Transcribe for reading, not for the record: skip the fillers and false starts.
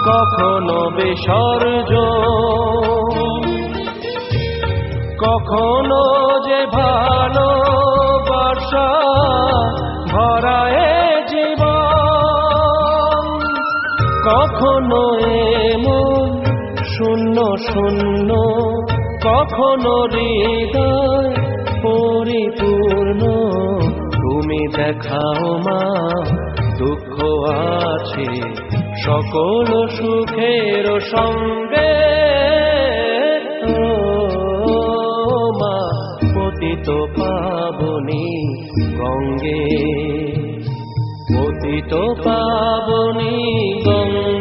কখনো বিসর্জন, কখনো যে ভালোবাসা ভরায় জীবন, কখনো এমন শূন্য শূন্য, কখনো হৃদয় পরিপূর্ণ। তুমি দেখাও মা দুঃখ আছে সকল সুখের সঙ্গে। ও মা পতিত পাবনী গঙ্গে, পতিত পাবনী গঙ্গে।